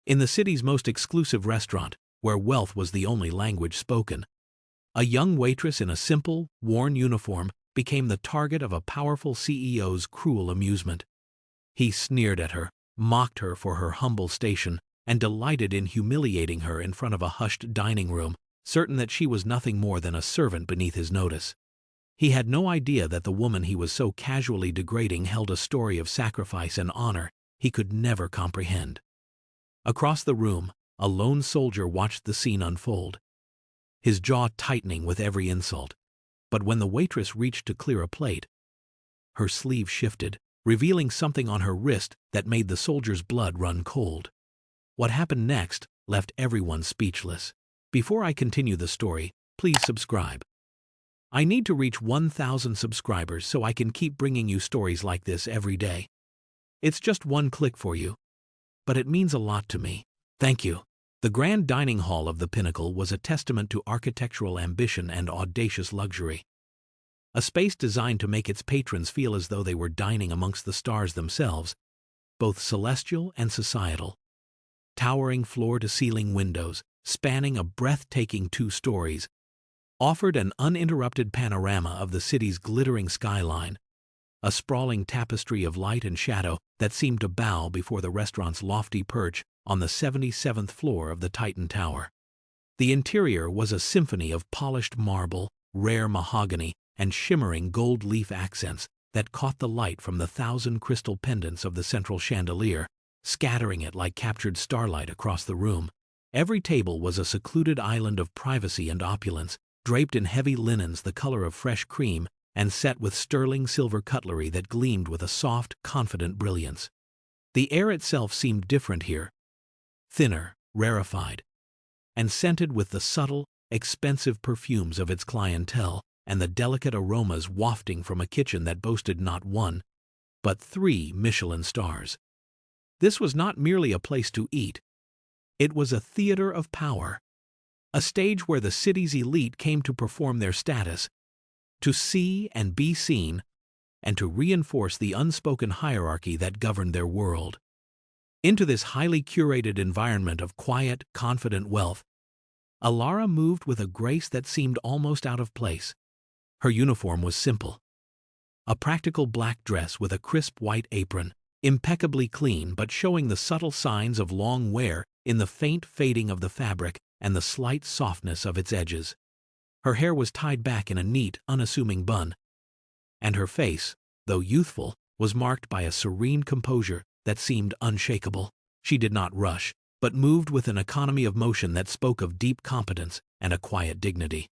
In the city's most exclusive restaurant, where wealth was the only language spoken, a young waitress in a simple, worn uniform became the target of a powerful CEO's cruel amusement. He sneered at her, mocked her for her humble station, and delighted in humiliating her in front of a hushed dining room, certain that she was nothing more than a servant beneath his notice. He had no idea that the woman he was so casually degrading held a story of sacrifice and honor he could never comprehend. Across the room, a lone soldier watched the scene unfold, his jaw tightening with every insult. But when the waitress reached to clear a plate, her sleeve shifted, revealing something on her wrist that made the soldier's blood run cold. What happened next left everyone speechless. Before I continue the story, please subscribe. I need to reach 1,000 subscribers so I can keep bringing you stories like this every day. It's just one click for you, but it means a lot to me. Thank you. The grand dining hall of the Pinnacle was a testament to architectural ambition and audacious luxury. A space designed to make its patrons feel as though they were dining amongst the stars themselves, both celestial and societal. Towering floor-to-ceiling windows, spanning a breathtaking 2 stories, offered an uninterrupted panorama of the city's glittering skyline, a sprawling tapestry of light and shadow that seemed to bow before the restaurant's lofty perch on the 77th floor of the Titan Tower. The interior was a symphony of polished marble, rare mahogany, and shimmering gold leaf accents that caught the light from the 1,000 crystal pendants of the central chandelier, scattering it like captured starlight across the room. Every table was a secluded island of privacy and opulence, draped in heavy linens the color of fresh cream and set with sterling silver cutlery that gleamed with a soft, confident brilliance. The air itself seemed different here, thinner, rarefied, and scented with the subtle, expensive perfumes of its clientele and the delicate aromas wafting from a kitchen that boasted not 1, but 3 Michelin stars. This was not merely a place to eat. It was a theater of power, a stage where the city's elite came to perform their status, to see and be seen, and to reinforce the unspoken hierarchy that governed their world. Into this highly curated environment of quiet, confident wealth, Alara moved with a grace that seemed almost out of place. Her uniform was simple. A practical black dress with a crisp white apron, impeccably clean but showing the subtle signs of long wear in the faint fading of the fabric and the slight softness of its edges. Her hair was tied back in a neat, unassuming bun, and her face, though youthful, was marked by a serene composure that seemed unshakable. She did not rush, but moved with an economy of motion that spoke of deep competence and a quiet dignity.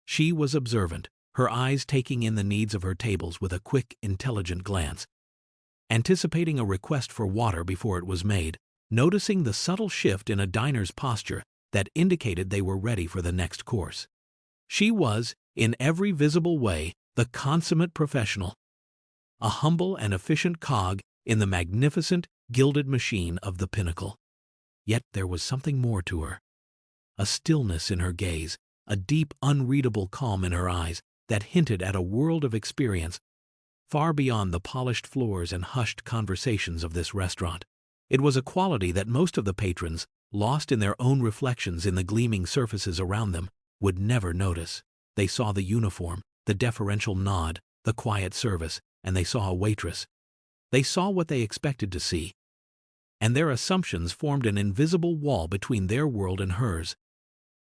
She was observant, her eyes taking in the needs of her tables with a quick, intelligent glance, anticipating a request for water before it was made, noticing the subtle shift in a diner's posture that indicated they were ready for the next course. She was, in every visible way, the consummate professional, a humble and efficient cog in the magnificent, gilded machine of the Pinnacle. Yet there was something more to her. A stillness in her gaze, a deep, unreadable calm in her eyes that hinted at a world of experience far beyond the polished floors and hushed conversations of this restaurant. It was a quality that most of the patrons, lost in their own reflections in the gleaming surfaces around them, would never notice. They saw the uniform, the deferential nod, the quiet service, and they saw a waitress. They saw what they expected to see, and their assumptions formed an invisible wall between their world and hers,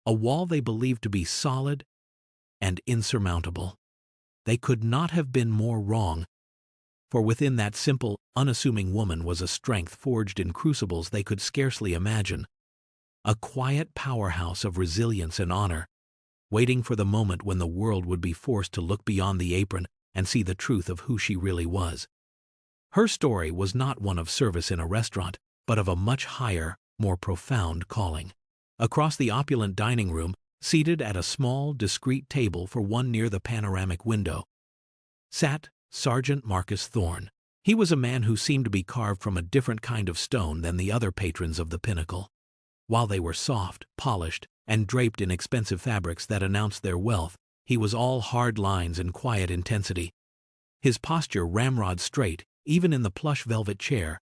a wall they believed to be solid and insurmountable. They could not have been more wrong, for within that simple, unassuming woman was a strength forged in crucibles they could scarcely imagine, a quiet powerhouse of resilience and honor, waiting for the moment when the world would be forced to look beyond the apron and see the truth of who she really was. Her story was not one of service in a restaurant, but of a much higher, more profound calling. Across the opulent dining room, seated at a small, discreet table for one near the panoramic window, sat Sergeant Marcus Thorne. He was a man who seemed to be carved from a different kind of stone than the other patrons of the Pinnacle. While they were soft, polished, and draped in expensive fabrics that announced their wealth, he was all hard lines and quiet intensity. His posture ramrod straight, even in the plush velvet chair,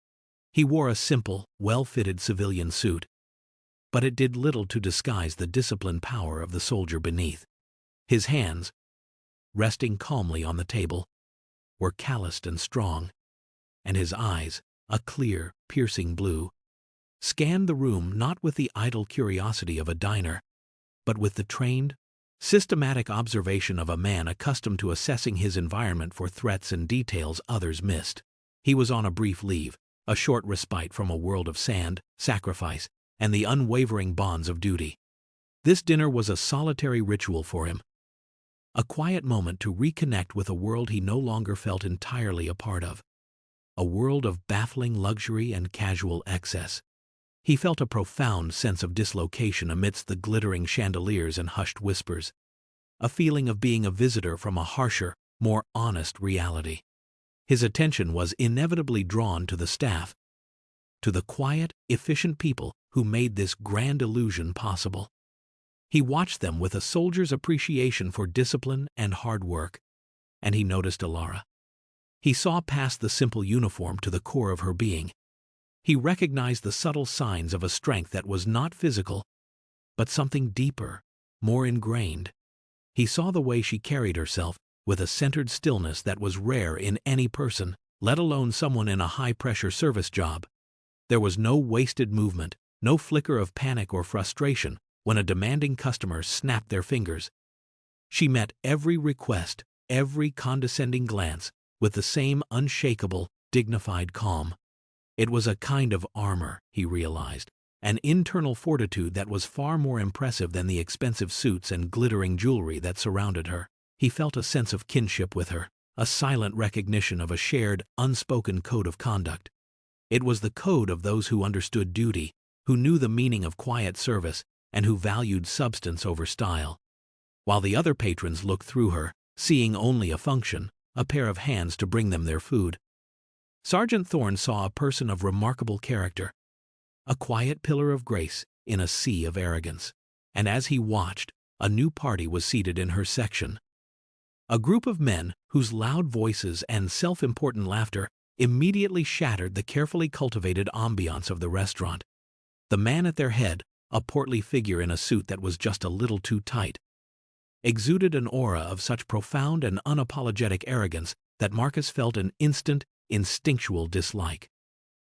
He wore a simple, well-fitted civilian suit, but it did little to disguise the disciplined power of the soldier beneath. His hands, resting calmly on the table, were calloused and strong, and his eyes, a clear, piercing blue, scanned the room not with the idle curiosity of a diner, but with the trained, systematic observation of a man accustomed to assessing his environment for threats and details others missed. He was on a brief leave, a short respite from a world of sand, sacrifice, and the unwavering bonds of duty. This dinner was a solitary ritual for him, a quiet moment to reconnect with a world he no longer felt entirely a part of, a world of baffling luxury and casual excess. He felt a profound sense of dislocation amidst the glittering chandeliers and hushed whispers, a feeling of being a visitor from a harsher, more honest reality. His attention was inevitably drawn to the staff, to the quiet, efficient people who made this grand illusion possible. He watched them with a soldier's appreciation for discipline and hard work, and he noticed Ilara. He saw past the simple uniform to the core of her being. He recognized the subtle signs of a strength that was not physical, but something deeper, more ingrained. He saw the way she carried herself, with a centered stillness that was rare in any person, let alone someone in a high-pressure service job. There was no wasted movement, no flicker of panic or frustration when a demanding customer snapped their fingers. She met every request, every condescending glance, with the same unshakable, dignified calm. It was a kind of armor, he realized, an internal fortitude that was far more impressive than the expensive suits and glittering jewelry that surrounded her. He felt a sense of kinship with her, a silent recognition of a shared, unspoken code of conduct. It was the code of those who understood duty, who knew the meaning of quiet service, and who valued substance over style. While the other patrons looked through her, seeing only a function, a pair of hands to bring them their food, Sergeant Thorne saw a person of remarkable character, a quiet pillar of grace in a sea of arrogance. And as he watched, a new party was seated in her section. A group of men whose loud voices and self-important laughter immediately shattered the carefully cultivated ambiance of the restaurant. The man at their head, a portly figure in a suit that was just a little too tight, exuded an aura of such profound and unapologetic arrogance that Marcus felt an instant, instinctual dislike.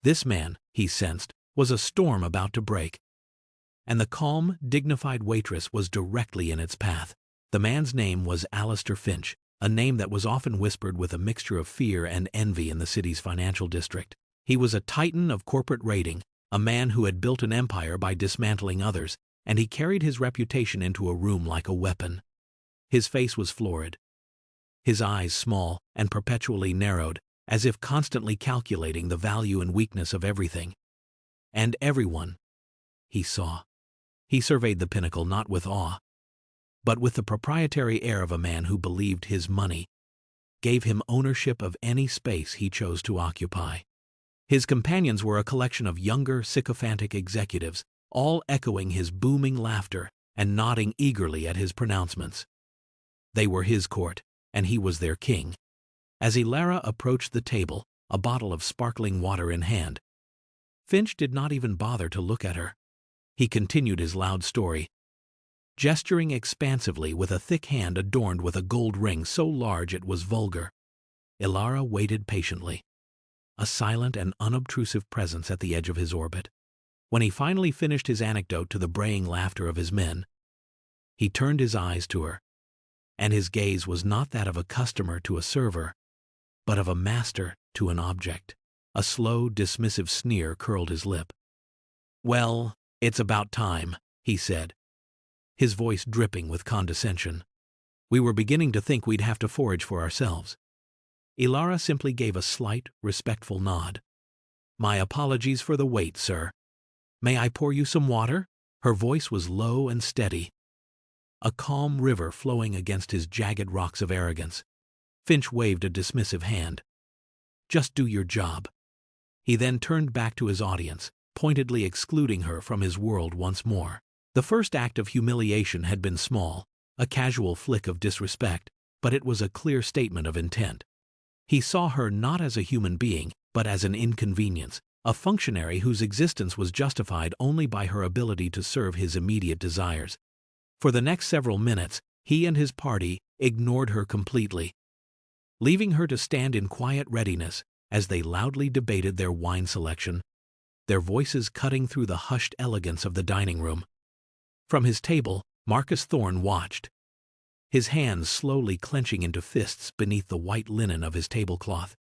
This man, he sensed, was a storm about to break, and the calm, dignified waitress was directly in its path. The man's name was Alistair Finch, a name that was often whispered with a mixture of fear and envy in the city's financial district. He was a titan of corporate rating, a man who had built an empire by dismantling others, and he carried his reputation into a room like a weapon. His face was florid, his eyes small and perpetually narrowed, as if constantly calculating the value and weakness of everything and everyone he saw. He surveyed the Pinnacle not with awe, but with the proprietary air of a man who believed his money gave him ownership of any space he chose to occupy. His companions were a collection of younger, sycophantic executives, all echoing his booming laughter and nodding eagerly at his pronouncements. They were his court, and he was their king. As Ilara approached the table, a bottle of sparkling water in hand, Finch did not even bother to look at her. He continued his loud story, gesturing expansively with a thick hand adorned with a gold ring so large it was vulgar. Ilara waited patiently, a silent and unobtrusive presence at the edge of his orbit. When he finally finished his anecdote to the braying laughter of his men, he turned his eyes to her, and his gaze was not that of a customer to a server, but of a master to an object. A slow, dismissive sneer curled his lip. "Well, it's about time," he said, his voice dripping with condescension. "We were beginning to think we'd have to forage for ourselves." Ilara simply gave a slight, respectful nod. "My apologies for the wait, sir. May I pour you some water?" Her voice was low and steady, a calm river flowing against his jagged rocks of arrogance. Finch waved a dismissive hand. "Just do your job." He then turned back to his audience, pointedly excluding her from his world once more. The first act of humiliation had been small, a casual flick of disrespect, but it was a clear statement of intent. He saw her not as a human being, but as an inconvenience, a functionary whose existence was justified only by her ability to serve his immediate desires. For the next several minutes, he and his party ignored her completely, leaving her to stand in quiet readiness as they loudly debated their wine selection, their voices cutting through the hushed elegance of the dining room. From his table, Marcus Thorne watched, his hands slowly clenching into fists beneath the white linen of his tablecloth.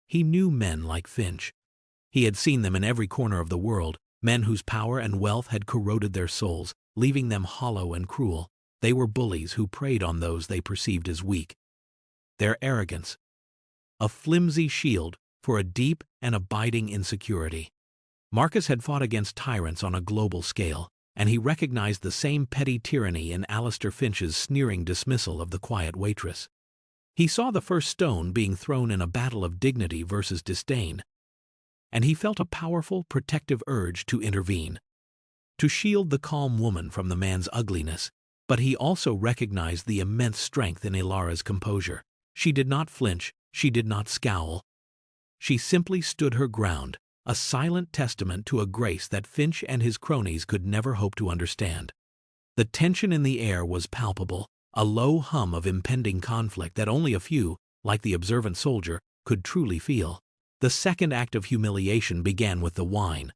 He knew men like Finch. He had seen them in every corner of the world, men whose power and wealth had corroded their souls, leaving them hollow and cruel. They were bullies who preyed on those they perceived as weak. Their arrogance, a flimsy shield for a deep and abiding insecurity. Marcus had fought against tyrants on a global scale, and he recognized the same petty tyranny in Alistair Finch's sneering dismissal of the quiet waitress. He saw the first stone being thrown in a battle of dignity versus disdain, and he felt a powerful, protective urge to intervene, to shield the calm woman from the man's ugliness. But he also recognized the immense strength in Ilara's composure. She did not flinch, she did not scowl. She simply stood her ground, a silent testament to a grace that Finch and his cronies could never hope to understand. The tension in the air was palpable, a low hum of impending conflict that only a few, like the observant soldier, could truly feel. The second act of humiliation began with the wine.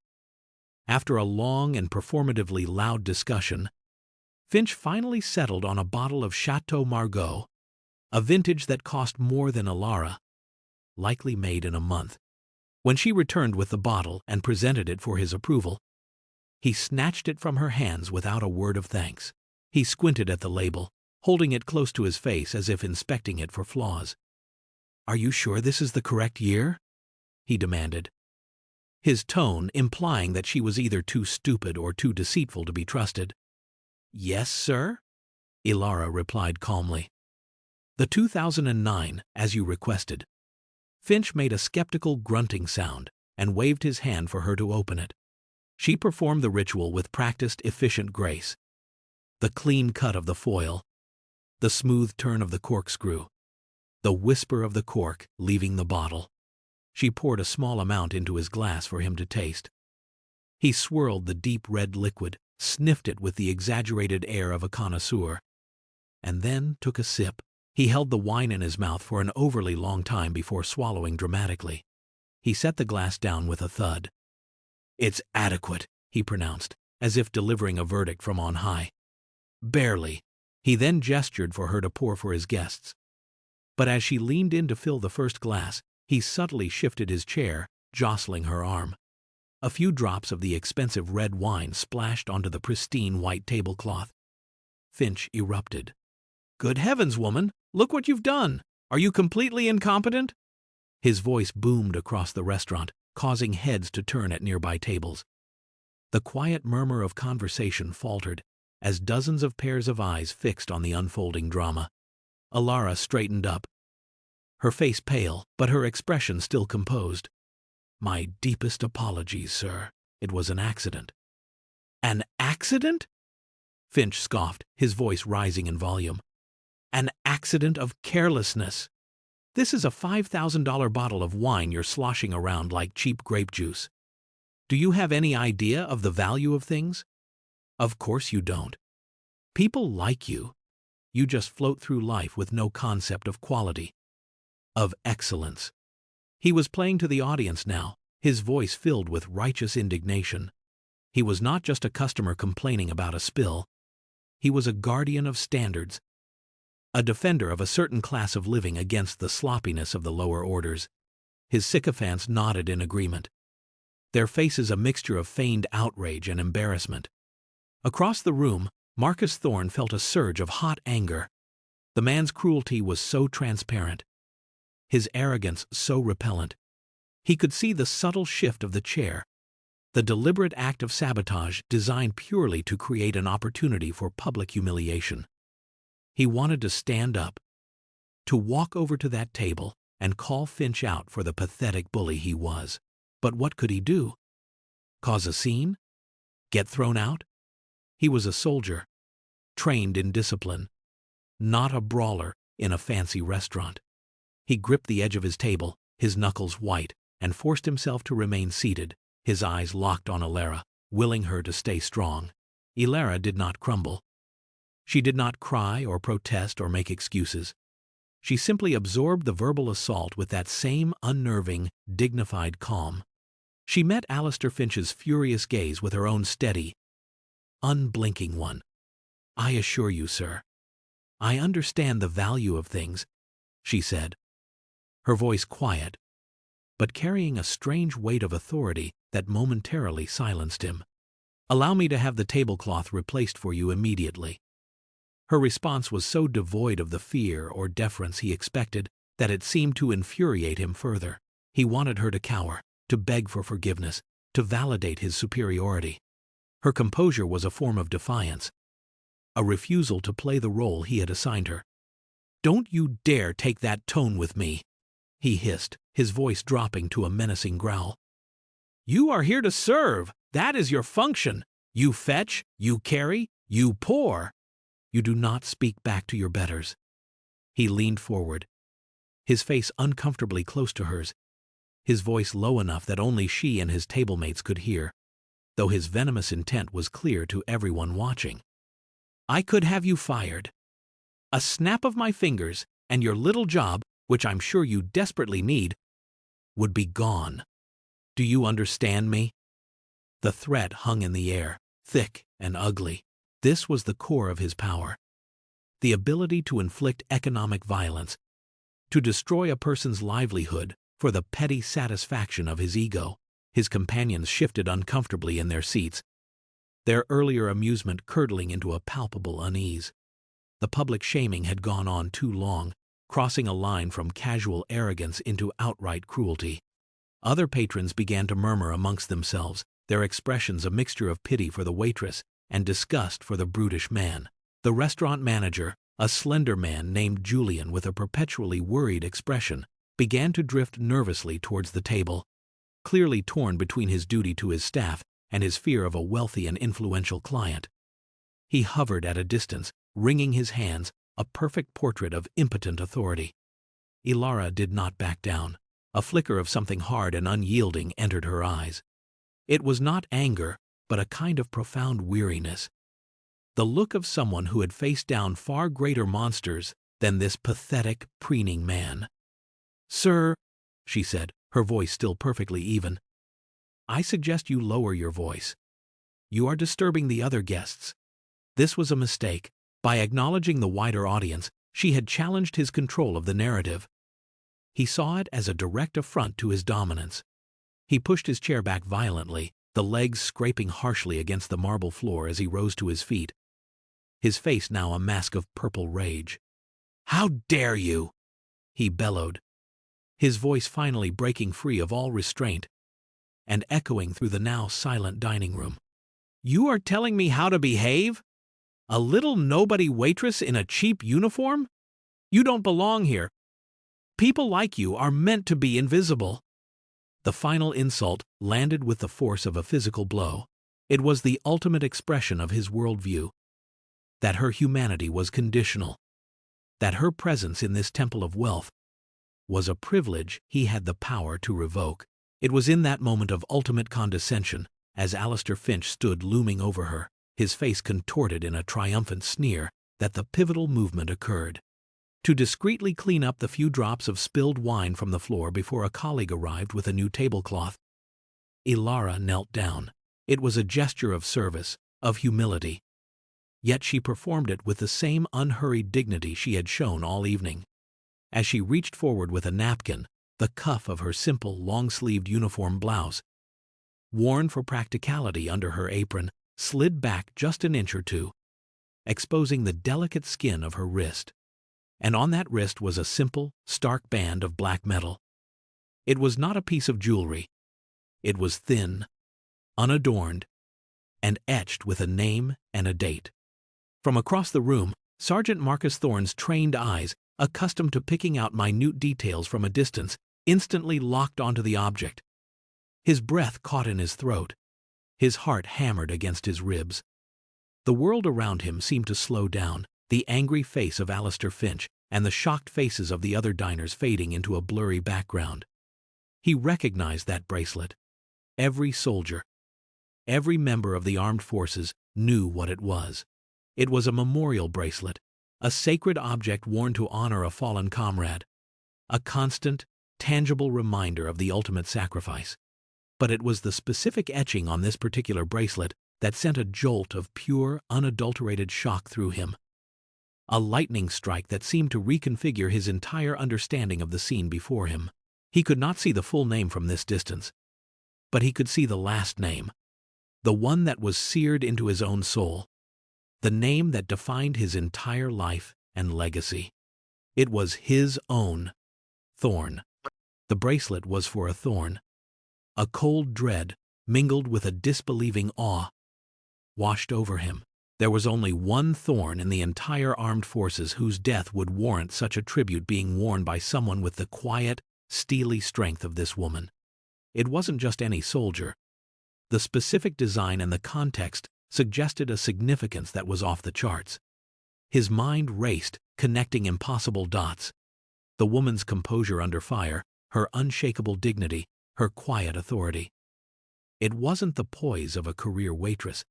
After a long and performatively loud discussion, Finch finally settled on a bottle of Chateau Margaux, a vintage that cost more than Ilara, likely made in a month. When she returned with the bottle and presented it for his approval, he snatched it from her hands without a word of thanks. He squinted at the label, holding it close to his face as if inspecting it for flaws. "Are you sure this is the correct year?" he demanded, his tone implying that she was either too stupid or too deceitful to be trusted. "Yes, sir," Ilara replied calmly. "The 2009, as you requested." Finch made a skeptical grunting sound and waved his hand for her to open it. She performed the ritual with practiced, efficient grace. The clean cut of the foil, the smooth turn of the corkscrew, the whisper of the cork leaving the bottle. She poured a small amount into his glass for him to taste. He swirled the deep red liquid, sniffed it with the exaggerated air of a connoisseur, and then took a sip. He held the wine in his mouth for an overly long time before swallowing dramatically. He set the glass down with a thud. "It's adequate," he pronounced, as if delivering a verdict from on high. "Barely." He then gestured for her to pour for his guests. But as she leaned in to fill the first glass, he subtly shifted his chair, jostling her arm. A few drops of the expensive red wine splashed onto the pristine white tablecloth. Finch erupted. "Good heavens, woman! Look what you've done! Are you completely incompetent?" His voice boomed across the restaurant, causing heads to turn at nearby tables. The quiet murmur of conversation faltered as dozens of pairs of eyes fixed on the unfolding drama. Ilara straightened up, her face pale, but her expression still composed. "My deepest apologies, sir. It was an accident." "An accident?" Finch scoffed, his voice rising in volume. "An accident of carelessness. This is a $5,000 bottle of wine you're sloshing around like cheap grape juice. Do you have any idea of the value of things? Of course you don't. People like you. You just float through life with no concept of quality, of excellence." He was playing to the audience now, his voice filled with righteous indignation. He was not just a customer complaining about a spill. He was a guardian of standards, a defender of a certain class of living against the sloppiness of the lower orders. His sycophants nodded in agreement, their faces a mixture of feigned outrage and embarrassment. Across the room, Marcus Thorne felt a surge of hot anger. The man's cruelty was so transparent, his arrogance so repellent. He could see the subtle shift of the chair, the deliberate act of sabotage designed purely to create an opportunity for public humiliation. He wanted to stand up, to walk over to that table and call Finch out for the pathetic bully he was. But what could he do? Cause a scene? Get thrown out? He was a soldier, trained in discipline, not a brawler in a fancy restaurant. He gripped the edge of his table, his knuckles white, and forced himself to remain seated, his eyes locked on Ilara, willing her to stay strong. Ilara did not crumble. She did not cry or protest or make excuses. She simply absorbed the verbal assault with that same unnerving, dignified calm. She met Alistair Finch's furious gaze with her own steady, unblinking one. "I assure you, sir, I understand the value of things," she said, her voice quiet, but carrying a strange weight of authority that momentarily silenced him. "Allow me to have the tablecloth replaced for you immediately." Her response was so devoid of the fear or deference he expected that it seemed to infuriate him further. He wanted her to cower, to beg for forgiveness, to validate his superiority. Her composure was a form of defiance, a refusal to play the role he had assigned her. "Don't you dare take that tone with me," he hissed, his voice dropping to a menacing growl. "You are here to serve. That is your function. You fetch, you carry, you pour. You do not speak back to your betters." He leaned forward, his face uncomfortably close to hers, his voice low enough that only she and his tablemates could hear, though his venomous intent was clear to everyone watching. "I could have you fired. A snap of my fingers, and your little job, which I'm sure you desperately need, would be gone. Do you understand me?" The threat hung in the air, thick and ugly. This was the core of his power. The ability to inflict economic violence, to destroy a person's livelihood for the petty satisfaction of his ego. His companions shifted uncomfortably in their seats, their earlier amusement curdling into a palpable unease. The public shaming had gone on too long, crossing a line from casual arrogance into outright cruelty. Other patrons began to murmur amongst themselves, their expressions a mixture of pity for the waitress and disgust for the brutish man. The restaurant manager, a slender man named Julian with a perpetually worried expression, began to drift nervously towards the table, clearly torn between his duty to his staff and his fear of a wealthy and influential client. He hovered at a distance, wringing his hands, a perfect portrait of impotent authority. Ilara did not back down. A flicker of something hard and unyielding entered her eyes. It was not anger, but a kind of profound weariness. The look of someone who had faced down far greater monsters than this pathetic, preening man. "Sir," she said, her voice still perfectly even, "I suggest you lower your voice. You are disturbing the other guests." This was a mistake. By acknowledging the wider audience, she had challenged his control of the narrative. He saw it as a direct affront to his dominance. He pushed his chair back violently, the legs scraping harshly against the marble floor as he rose to his feet, his face now a mask of purple rage. "How dare you!" he bellowed, his voice finally breaking free of all restraint and echoing through the now silent dining room. "You are telling me how to behave? A little nobody waitress in a cheap uniform? You don't belong here. People like you are meant to be invisible." The final insult landed with the force of a physical blow. It was the ultimate expression of his worldview, that her humanity was conditional, that her presence in this temple of wealth was a privilege he had the power to revoke. It was in that moment of ultimate condescension, as Alistair Finch stood looming over her, his face contorted in a triumphant sneer, that the pivotal movement occurred. To discreetly clean up the few drops of spilled wine from the floor before a colleague arrived with a new tablecloth, Ilara knelt down. It was a gesture of service, of humility. Yet she performed it with the same unhurried dignity she had shown all evening. As she reached forward with a napkin, the cuff of her simple, long-sleeved uniform blouse, worn for practicality under her apron, slid back just an inch or two, exposing the delicate skin of her wrist. And on that wrist was a simple, stark band of black metal. It was not a piece of jewelry. It was thin, unadorned, and etched with a name and a date. From across the room, Sergeant Marcus Thorne's trained eyes, accustomed to picking out minute details from a distance, instantly locked onto the object. His breath caught in his throat. His heart hammered against his ribs. The world around him seemed to slow down, the angry face of Alistair Finch and the shocked faces of the other diners fading into a blurry background. He recognized that bracelet. Every soldier, every member of the armed forces knew what it was. It was a memorial bracelet, a sacred object worn to honor a fallen comrade, a constant, tangible reminder of the ultimate sacrifice. But it was the specific etching on this particular bracelet that sent a jolt of pure, unadulterated shock through him. A lightning strike that seemed to reconfigure his entire understanding of the scene before him. He could not see the full name from this distance, but he could see the last name, the one that was seared into his own soul, the name that defined his entire life and legacy. It was his own thorn. The bracelet was for a thorn. A cold dread, mingled with a disbelieving awe, washed over him. There was only one thorn in the entire armed forces whose death would warrant such a tribute being worn by someone with the quiet, steely strength of this woman. It wasn't just any soldier. The specific design and the context suggested a significance that was off the charts. His mind raced, connecting impossible dots. The woman's composure under fire, her unshakable dignity, her quiet authority. It wasn't the poise of a career waitress.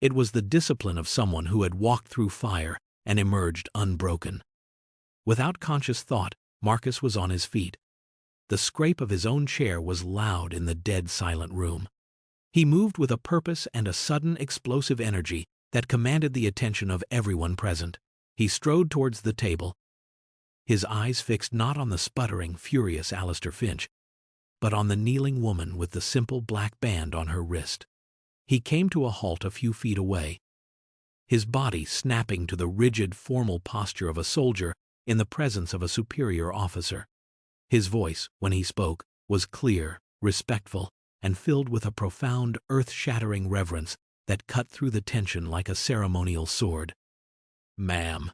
It was the discipline of someone who had walked through fire and emerged unbroken. Without conscious thought, Marcus was on his feet. The scrape of his own chair was loud in the dead silent room. He moved with a purpose and a sudden explosive energy that commanded the attention of everyone present. He strode towards the table, his eyes fixed not on the sputtering, furious Alistair Finch, but on the kneeling woman with the simple black band on her wrist. He came to a halt a few feet away, his body snapping to the rigid, formal posture of a soldier in the presence of a superior officer. His voice, when he spoke, was clear, respectful, and filled with a profound, earth-shattering reverence that cut through the tension like a ceremonial sword. "Ma'am,"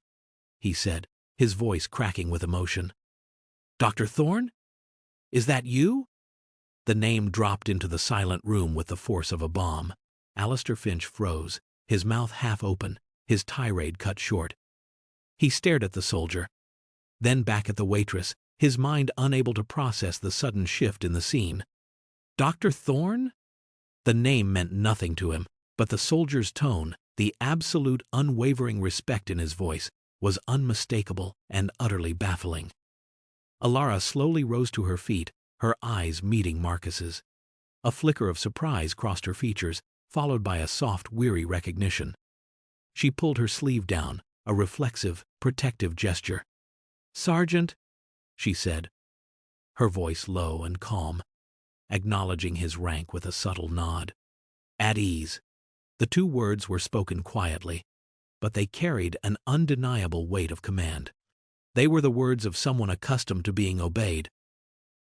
he said, his voice cracking with emotion. "Dr. Thorne? Is that you?" The name dropped into the silent room with the force of a bomb. Alistair Finch froze, his mouth half open, his tirade cut short. He stared at the soldier, then back at the waitress, his mind unable to process the sudden shift in the scene. Dr. Thorne? The name meant nothing to him, but the soldier's tone, the absolute unwavering respect in his voice, was unmistakable and utterly baffling. Alara slowly rose to her feet, her eyes meeting Marcus's. A flicker of surprise crossed her features, followed by a soft, weary recognition. She pulled her sleeve down, a reflexive, protective gesture. "Sergeant," she said, her voice low and calm, acknowledging his rank with a subtle nod. "At ease." The two words were spoken quietly, but they carried an undeniable weight of command. They were the words of someone accustomed to being obeyed,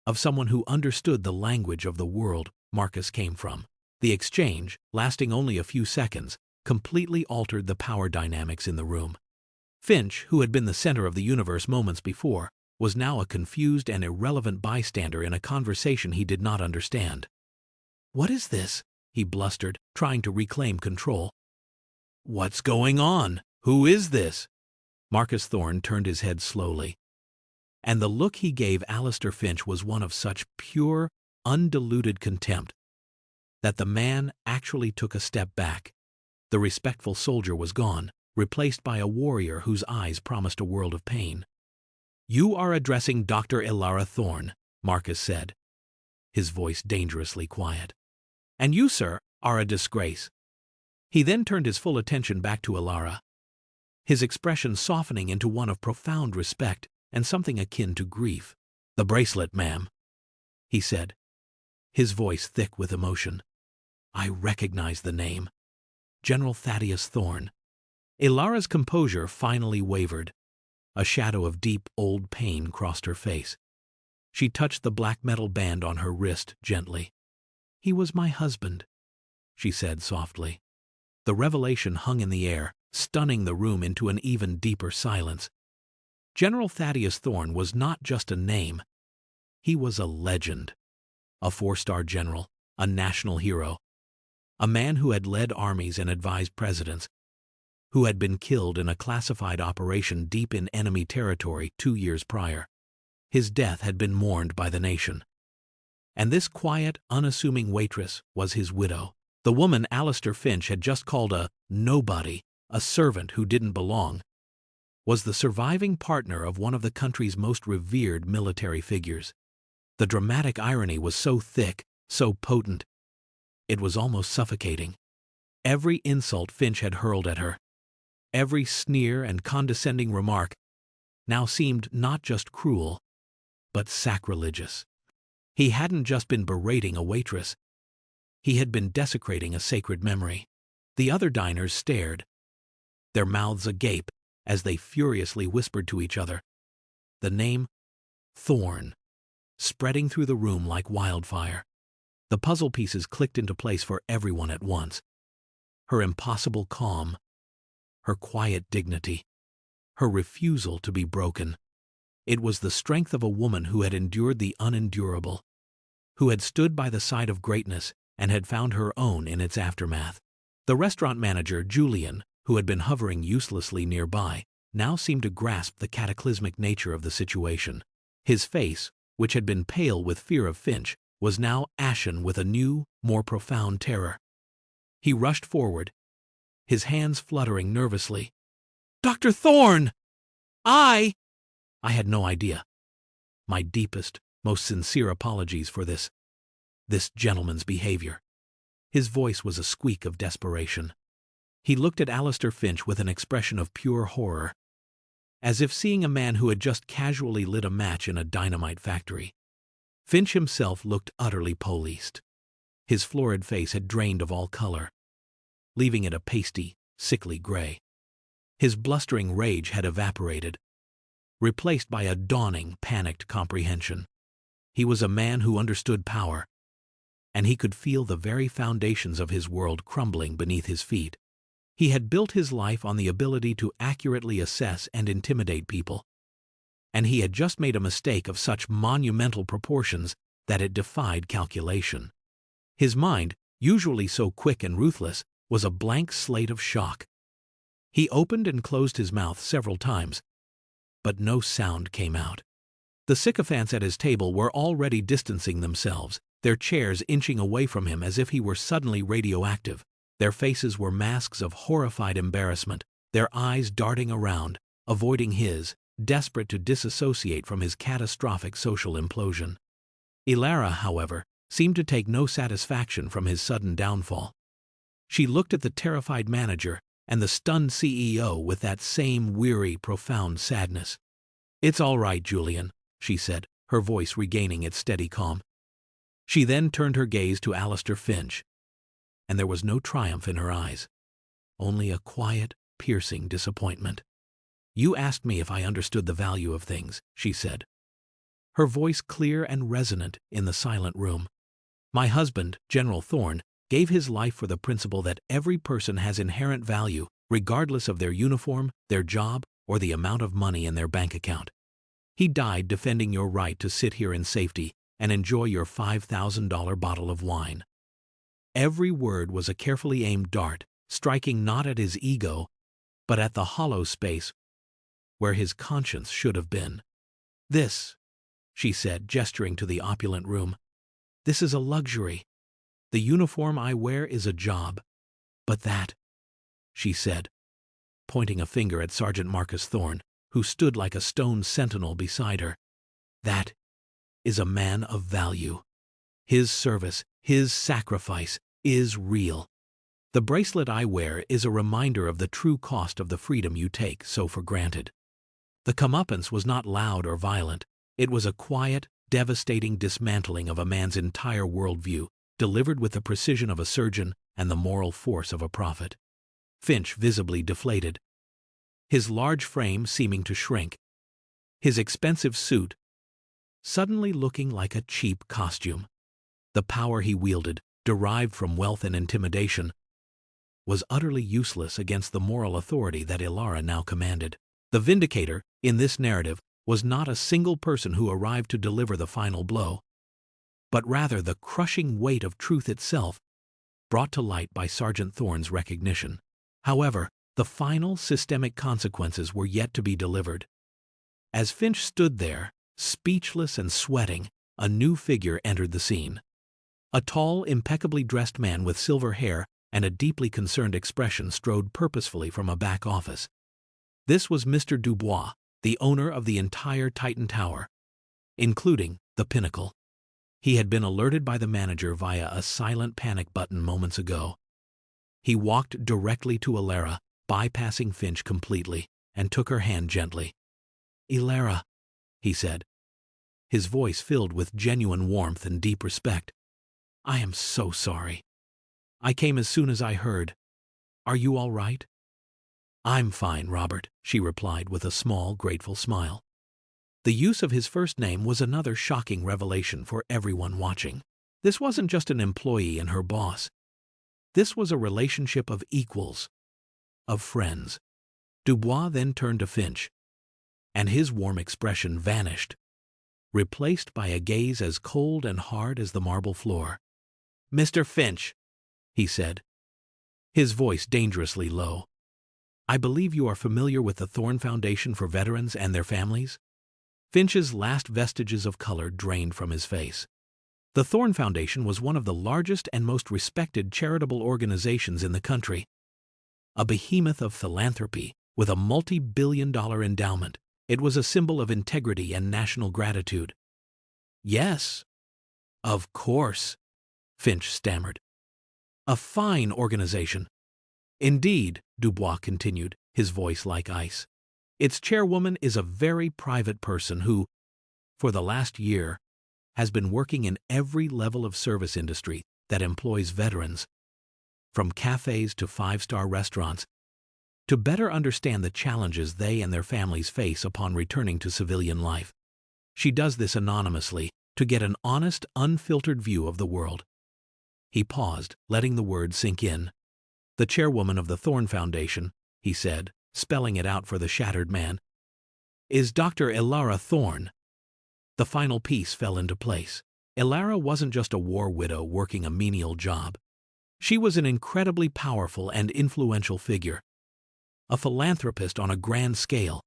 of someone who understood the language of the world Marcus came from. The exchange, lasting only a few seconds, completely altered the power dynamics in the room. Finch, who had been the center of the universe moments before, was now a confused and irrelevant bystander in a conversation he did not understand. "What is this?" he blustered, trying to reclaim control. "What's going on? Who is this?" Marcus Thorne turned his head slowly, and the look he gave Alistair Finch was one of such pure, undiluted contempt that the man actually took a step back. The respectful soldier was gone, replaced by a warrior whose eyes promised a world of pain. "You are addressing Dr. Alara Thorne," Marcus said, his voice dangerously quiet. "And you, sir, are a disgrace." He then turned his full attention back to Alara, his expression softening into one of profound respect and something akin to grief. "The bracelet, ma'am," he said, his voice thick with emotion. "I recognize the name. General Thaddeus Thorne." Alara's composure finally wavered. A shadow of deep, old pain crossed her face. She touched the black metal band on her wrist gently. "He was my husband," she said softly. The revelation hung in the air, stunning the room into an even deeper silence. General Thaddeus Thorne was not just a name. He was a legend. A 4-star general, a national hero, a man who had led armies and advised presidents, who had been killed in a classified operation deep in enemy territory 2 years prior. His death had been mourned by the nation. And this quiet, unassuming waitress was his widow. The woman Alistair Finch had just called a nobody, a servant who didn't belong, was the surviving partner of one of the country's most revered military figures. The dramatic irony was so thick, so potent, it was almost suffocating. Every insult Finch had hurled at her, every sneer and condescending remark, now seemed not just cruel, but sacrilegious. He hadn't just been berating a waitress, he had been desecrating a sacred memory. The other diners stared, their mouths agape, as they furiously whispered to each other. The name Thorne, spreading through the room like wildfire. The puzzle pieces clicked into place for everyone at once. Her impossible calm, her quiet dignity, her refusal to be broken. It was the strength of a woman who had endured the unendurable, who had stood by the side of greatness and had found her own in its aftermath. The restaurant manager, Julian, who had been hovering uselessly nearby, now seemed to grasp the cataclysmic nature of the situation. His face, which had been pale with fear of Finch, was now ashen with a new, more profound terror. He rushed forward, his hands fluttering nervously. "Dr. Thorne! I had no idea. My deepest, most sincere apologies for this gentleman's behavior." His voice was a squeak of desperation. He looked at Alistair Finch with an expression of pure horror, as if seeing a man who had just casually lit a match in a dynamite factory. Finch himself looked utterly policed. His florid face had drained of all color, leaving it a pasty, sickly gray. His blustering rage had evaporated, replaced by a dawning, panicked comprehension. He was a man who understood power, and he could feel the very foundations of his world crumbling beneath his feet. He had built his life on the ability to accurately assess and intimidate people, and he had just made a mistake of such monumental proportions that it defied calculation. His mind, usually so quick and ruthless, was a blank slate of shock. He opened and closed his mouth several times, but no sound came out. The sycophants at his table were already distancing themselves, their chairs inching away from him as if he were suddenly radioactive. Their faces were masks of horrified embarrassment, their eyes darting around, avoiding his, desperate to disassociate from his catastrophic social implosion. Ilara, however, seemed to take no satisfaction from his sudden downfall. She looked at the terrified manager and the stunned CEO with that same weary, profound sadness. "It's all right, Julian," she said, her voice regaining its steady calm. She then turned her gaze to Alistair Finch, and there was no triumph in her eyes, only a quiet, piercing disappointment. "You asked me if I understood the value of things," she said, her voice clear and resonant in the silent room. "My husband, General Thorne, gave his life for the principle that every person has inherent value, regardless of their uniform, their job, or the amount of money in their bank account. He died defending your right to sit here in safety and enjoy your $5,000 bottle of wine." Every word was a carefully aimed dart, striking not at his ego, but at the hollow space where his conscience should have been. "This," she said, gesturing to the opulent room, "this is a luxury. The uniform I wear is a job. But that," she said, pointing a finger at Sergeant Marcus Thorne, who stood like a stone sentinel beside her, "that is a man of value. His service, his sacrifice, is real. The bracelet I wear is a reminder of the true cost of the freedom you take so for granted." The comeuppance was not loud or violent. It was a quiet, devastating dismantling of a man's entire worldview, delivered with the precision of a surgeon and the moral force of a prophet. Finch visibly deflated, his large frame seeming to shrink, his expensive suit suddenly looking like a cheap costume. The power he wielded, derived from wealth and intimidation, was utterly useless against the moral authority that Ilara now commanded. The vindicator, in this narrative, was not a single person who arrived to deliver the final blow, but rather the crushing weight of truth itself, brought to light by Sergeant Thorne's recognition. However, the final systemic consequences were yet to be delivered. As Finch stood there, speechless and sweating, a new figure entered the scene. A tall, impeccably dressed man with silver hair and a deeply concerned expression strode purposefully from a back office. This was Mr. Dubois, the owner of the entire Titan Tower, including the Pinnacle. He had been alerted by the manager via a silent panic button moments ago. He walked directly to Elara, bypassing Finch completely, and took her hand gently. "Elara," he said, his voice filled with genuine warmth and deep respect. "I am so sorry. I came as soon as I heard. Are you all right?" "I'm fine, Robert," she replied with a small, grateful smile. The use of his first name was another shocking revelation for everyone watching. This wasn't just an employee and her boss. This was a relationship of equals, of friends. Dubois then turned to Finch, and his warm expression vanished, replaced by a gaze as cold and hard as the marble floor. "Mr. Finch," he said, his voice dangerously low, "I believe you are familiar with the Thorn Foundation for Veterans and their families?" Finch's last vestiges of color drained from his face. The Thorn Foundation was one of the largest and most respected charitable organizations in the country. A behemoth of philanthropy with a multi-billion-dollar endowment, it was a symbol of integrity and national gratitude. "Yes, of course," Finch stammered. "A fine organization." "Indeed," Dubois continued, his voice like ice. "Its chairwoman is a very private person who, for the last year, has been working in every level of service industry that employs veterans, from cafes to five-star restaurants, to better understand the challenges they and their families face upon returning to civilian life. She does this anonymously to get an honest, unfiltered view of the world." He paused, letting the words sink in. "The chairwoman of the Thorn Foundation," he said, spelling it out for the shattered man, "is Dr. Elara Thorn." The final piece fell into place. Elara wasn't just a war widow working a menial job. She was an incredibly powerful and influential figure, a philanthropist on a grand scale,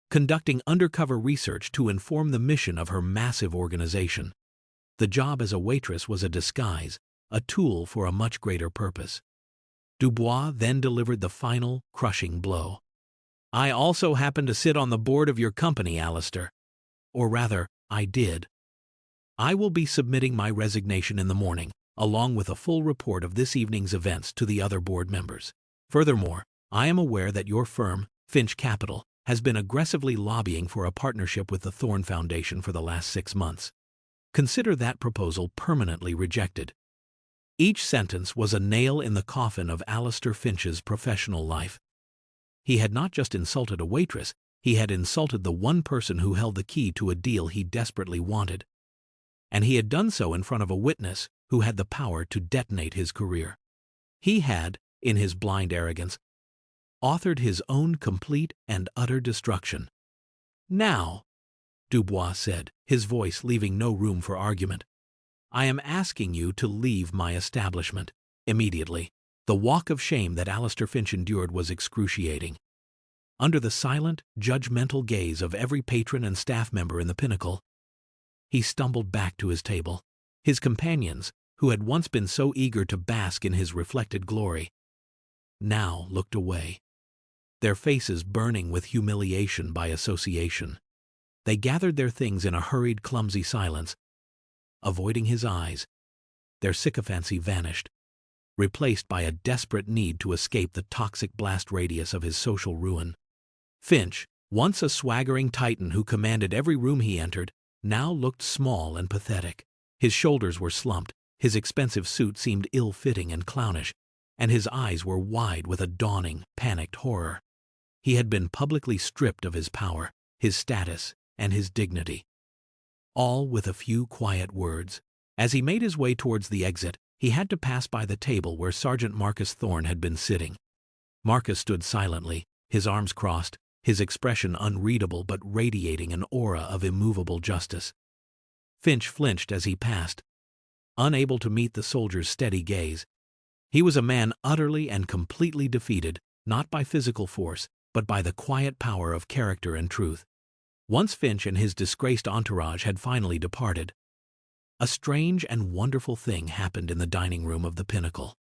conducting undercover research to inform the mission of her massive organization. The job as a waitress was a disguise, a tool for a much greater purpose. Dubois then delivered the final, crushing blow. "I also happen to sit on the board of your company, Alistair. Or rather, I did. I will be submitting my resignation in the morning, along with a full report of this evening's events to the other board members. Furthermore, I am aware that your firm, Finch Capital, has been aggressively lobbying for a partnership with the Thorn Foundation for the last 6 months. Consider that proposal permanently rejected." Each sentence was a nail in the coffin of Alistair Finch's professional life. He had not just insulted a waitress, he had insulted the one person who held the key to a deal he desperately wanted. And he had done so in front of a witness who had the power to detonate his career. He had, in his blind arrogance, authored his own complete and utter destruction. "Now," Dubois said, his voice leaving no room for argument, "I am asking you to leave my establishment immediately." The walk of shame that Alistair Finch endured was excruciating. Under the silent, judgmental gaze of every patron and staff member in the Pinnacle, he stumbled back to his table. His companions, who had once been so eager to bask in his reflected glory, now looked away, their faces burning with humiliation by association. They gathered their things in a hurried, clumsy silence, avoiding his eyes. Their sycophancy vanished, replaced by a desperate need to escape the toxic blast radius of his social ruin. Finch, once a swaggering titan who commanded every room he entered, now looked small and pathetic. His shoulders were slumped, his expensive suit seemed ill-fitting and clownish, and his eyes were wide with a dawning, panicked horror. He had been publicly stripped of his power, his status, and his dignity. All with a few quiet words. As he made his way towards the exit, he had to pass by the table where Sergeant Marcus Thorn had been sitting. Marcus stood silently, his arms crossed, his expression unreadable but radiating an aura of immovable justice. Finch flinched as he passed, unable to meet the soldier's steady gaze. He was a man utterly and completely defeated, not by physical force, but by the quiet power of character and truth. Once Finch and his disgraced entourage had finally departed, A strange and wonderful thing happened in the dining room of the Pinnacle.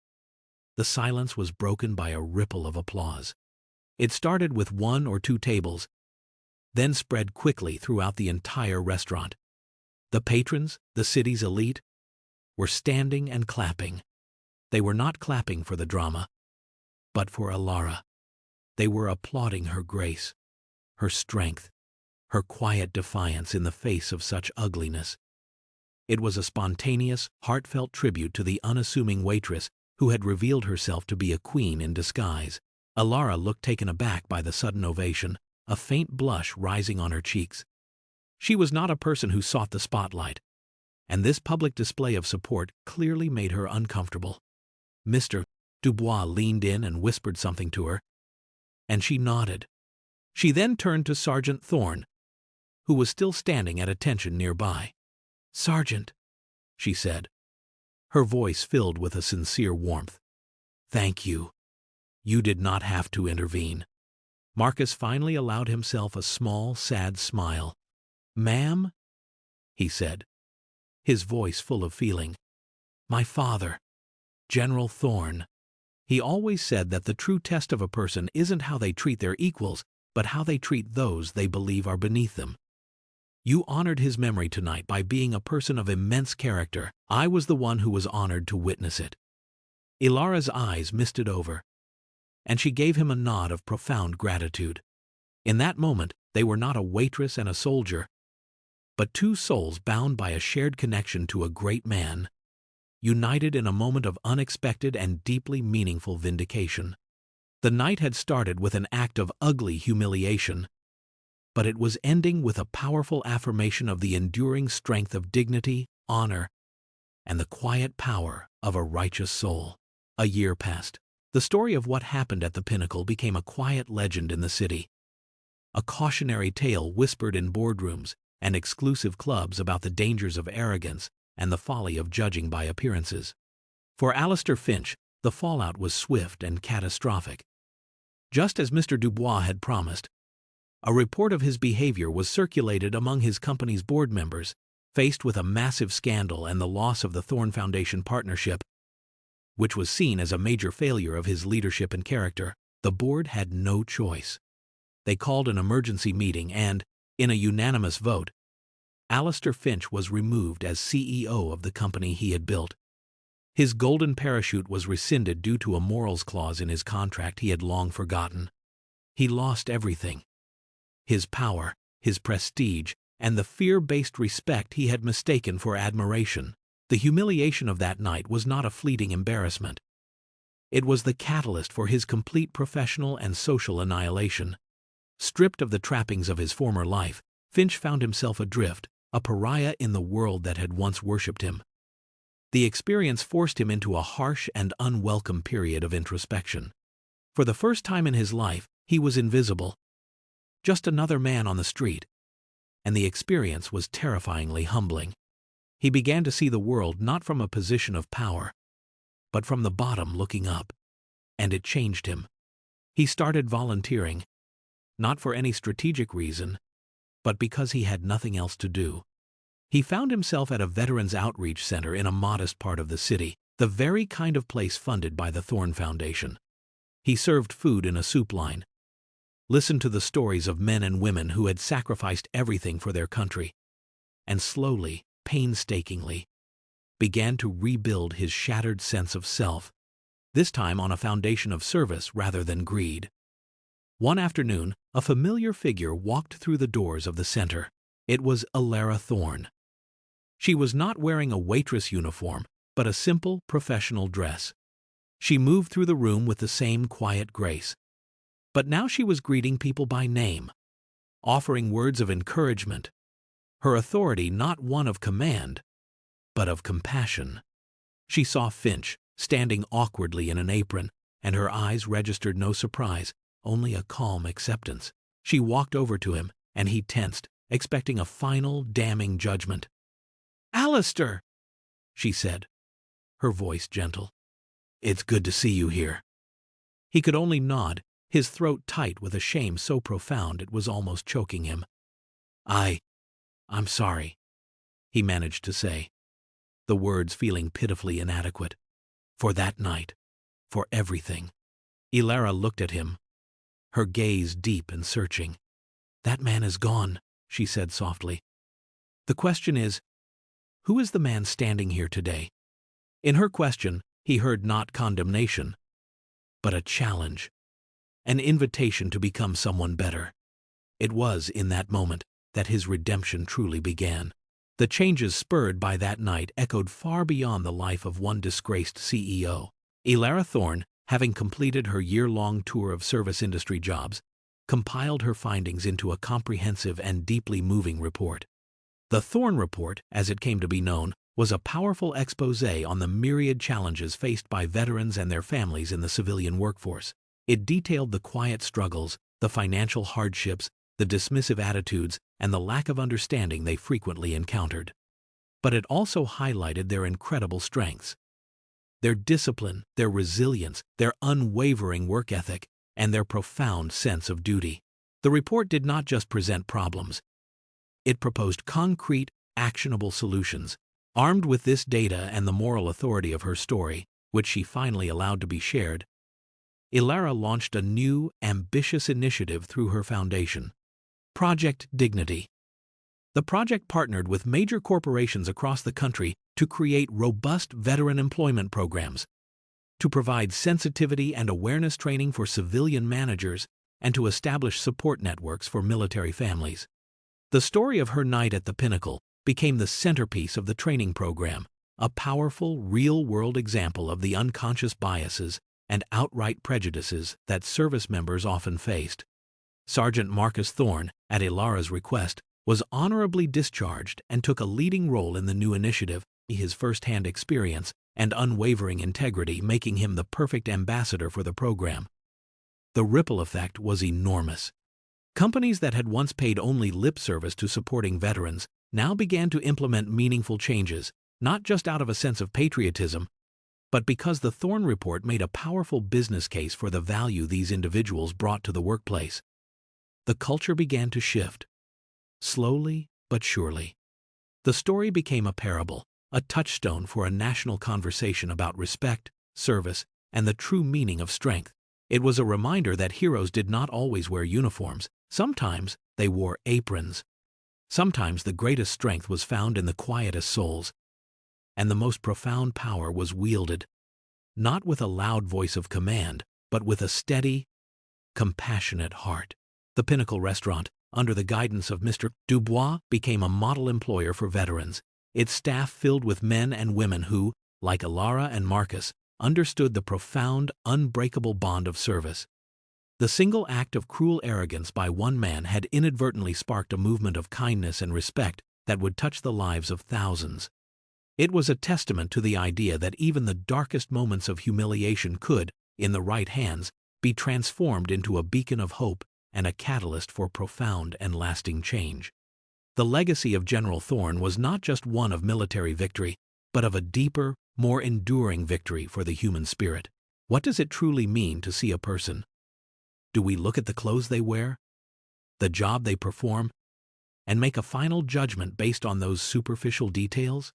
The silence was broken by a ripple of applause. It started with one or two tables, then spread quickly throughout the entire restaurant. The patrons, the city's elite, were standing and clapping. They were not clapping for the drama, but for Alara. They were applauding her grace, her strength, her quiet defiance in the face of such ugliness. It was a spontaneous, heartfelt tribute to the unassuming waitress who had revealed herself to be a queen in disguise. Alara looked taken aback by the sudden ovation, a faint blush rising on her cheeks. She was not a person who sought the spotlight, and this public display of support clearly made her uncomfortable. Mr. Dubois leaned in and whispered something to her, and she nodded. She then turned to Sergeant Thorne, who was still standing at attention nearby. "Sergeant," she said, her voice filled with a sincere warmth. "Thank you. You did not have to intervene." Marcus finally allowed himself a small, sad smile. "Ma'am," he said, his voice full of feeling. "My father, General Thorne. He always said that the true test of a person isn't how they treat their equals, but how they treat those they believe are beneath them. You honored his memory tonight by being a person of immense character. I was the one who was honored to witness it." Ilara's eyes misted over, and she gave him a nod of profound gratitude. In that moment, they were not a waitress and a soldier, but two souls bound by a shared connection to a great man, united in a moment of unexpected and deeply meaningful vindication. The night had started with an act of ugly humiliation, but it was ending with a powerful affirmation of the enduring strength of dignity, honor, and the quiet power of a righteous soul. A year passed. The story of what happened at the Pinnacle became a quiet legend in the city, a cautionary tale whispered in boardrooms and exclusive clubs about the dangers of arrogance and the folly of judging by appearances. For Alistair Finch, the fallout was swift and catastrophic. Just as Mr. Dubois had promised, a report of his behavior was circulated among his company's board members. Faced with a massive scandal and the loss of the Thorne Foundation partnership, which was seen as a major failure of his leadership and character, the board had no choice. They called an emergency meeting and, in a unanimous vote, Alistair Finch was removed as CEO of the company he had built. His golden parachute was rescinded due to a morals clause in his contract he had long forgotten. He lost everything: his power, his prestige, and the fear-based respect he had mistaken for admiration. The humiliation of that night was not a fleeting embarrassment. It was the catalyst for his complete professional and social annihilation. Stripped of the trappings of his former life, Finch found himself adrift, a pariah in the world that had once worshipped him. The experience forced him into a harsh and unwelcome period of introspection. For the first time in his life, he was invisible, just another man on the street, and the experience was terrifyingly humbling. He began to see the world not from a position of power, but from the bottom looking up, and it changed him. He started volunteering, not for any strategic reason, but because he had nothing else to do. He found himself at a veterans outreach center in a modest part of the city, the very kind of place funded by the Thorne Foundation. He served food in a soup line, listened to the stories of men and women who had sacrificed everything for their country, and slowly, painstakingly, began to rebuild his shattered sense of self, this time on a foundation of service rather than greed. One afternoon, a familiar figure walked through the doors of the center. It was Alara Thorne. She was not wearing a waitress uniform, but a simple, professional dress. She moved through the room with the same quiet grace. But now she was greeting people by name, offering words of encouragement, her authority not one of command, but of compassion. She saw Finch, standing awkwardly in an apron, and her eyes registered no surprise, only a calm acceptance. She walked over to him, and he tensed, expecting a final, damning judgment. "Alistair," she said, her voice gentle. "It's good to see you here." He could only nod, his throat tight with a shame so profound it was almost choking him. I'm sorry," he managed to say. the words feeling pitifully inadequate. For that night. For everything. Ilara looked at him, her gaze deep and searching. "That man is gone," she said softly. "The question is, who is the man standing here today?" In her question, he heard not condemnation, but a challenge, an invitation to become someone better. It was in that moment that his redemption truly began. The changes spurred by that night echoed far beyond the life of one disgraced CEO. Ilara Thorne, having completed her year-long tour of service industry jobs, compiled her findings into a comprehensive and deeply moving report. The Thorne Report, as it came to be known, was a powerful exposé on the myriad challenges faced by veterans and their families in the civilian workforce. It detailed the quiet struggles, the financial hardships, the dismissive attitudes, and the lack of understanding they frequently encountered. But it also highlighted their incredible strengths. Their discipline, their resilience, their unwavering work ethic, and their profound sense of duty. The report did not just present problems. It proposed concrete, actionable solutions. Armed with this data and the moral authority of her story, which she finally allowed to be shared, Ilara launched a new, ambitious initiative through her foundation, Project Dignity. The project partnered with major corporations across the country to create robust veteran employment programs, to provide sensitivity and awareness training for civilian managers, and to establish support networks for military families. The story of her night at the Pinnacle became the centerpiece of the training program, a powerful, real-world example of the unconscious biases and outright prejudices that service members often faced. Sergeant Marcus Thorne, at Ilara's request, was honorably discharged and took a leading role in the new initiative, his first-hand experience and unwavering integrity making him the perfect ambassador for the program. The ripple effect was enormous. Companies that had once paid only lip service to supporting veterans now began to implement meaningful changes, not just out of a sense of patriotism, but because the Thorne Report made a powerful business case for the value these individuals brought to the workplace. The culture began to shift. Slowly but surely. The story became a parable, a touchstone for a national conversation about respect, service, and the true meaning of strength. It was a reminder that heroes did not always wear uniforms. Sometimes they wore aprons. Sometimes the greatest strength was found in the quietest souls, and the most profound power was wielded, not with a loud voice of command, but with a steady, compassionate heart. The Pinnacle restaurant, under the guidance of Mr. Dubois, became a model employer for veterans, its staff filled with men and women who, like Ilara and Marcus, understood the profound, unbreakable bond of service. The single act of cruel arrogance by one man had inadvertently sparked a movement of kindness and respect that would touch the lives of thousands. It was a testament to the idea that even the darkest moments of humiliation could, in the right hands, be transformed into a beacon of hope and a catalyst for profound and lasting change. The legacy of General Thorne was not just one of military victory, but of a deeper, more enduring victory for the human spirit. What does it truly mean to see a person? Do we look at the clothes they wear, the job they perform, and make a final judgment based on those superficial details?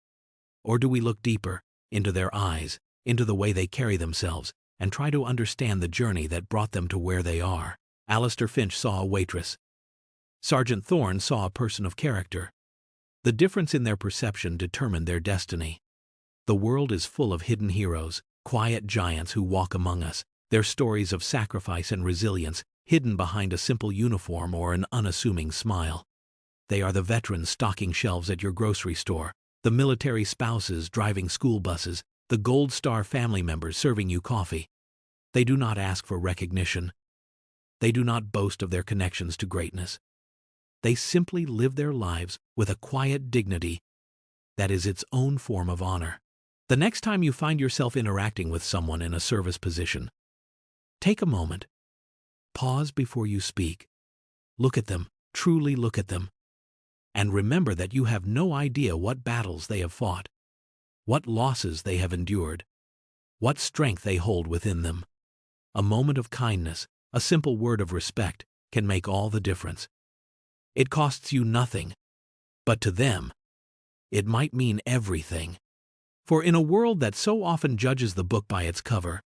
Or do we look deeper, into their eyes, into the way they carry themselves, and try to understand the journey that brought them to where they are? Alistair Finch saw a waitress. Sergeant Thorne saw a person of character. The difference in their perception determined their destiny. The world is full of hidden heroes, quiet giants who walk among us, their stories of sacrifice and resilience hidden behind a simple uniform or an unassuming smile. They are the veterans stocking shelves at your grocery store, the military spouses driving school buses, the Gold Star family members serving you coffee. They do not ask for recognition. They do not boast of their connections to greatness. They simply live their lives with a quiet dignity that is its own form of honor. The next time you find yourself interacting with someone in a service position, take a moment. Pause before you speak. Look at them, truly look at them. And remember that you have no idea what battles they have fought, what losses they have endured, what strength they hold within them. A moment of kindness, a simple word of respect, can make all the difference. It costs you nothing, but to them, it might mean everything. For in a world that so often judges the book by its cover,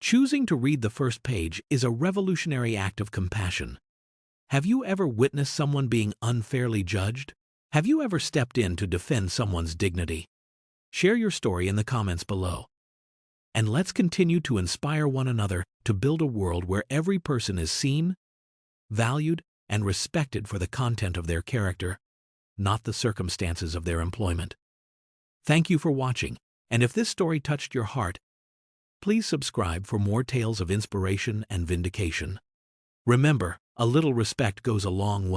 choosing to read the first page is a revolutionary act of compassion. Have you ever witnessed someone being unfairly judged? Have you ever stepped in to defend someone's dignity? Share your story in the comments below. And let's continue to inspire one another to build a world where every person is seen, valued, and respected for the content of their character, not the circumstances of their employment. Thank you for watching, and if this story touched your heart, please subscribe for more tales of inspiration and vindication. Remember, a little respect goes a long way.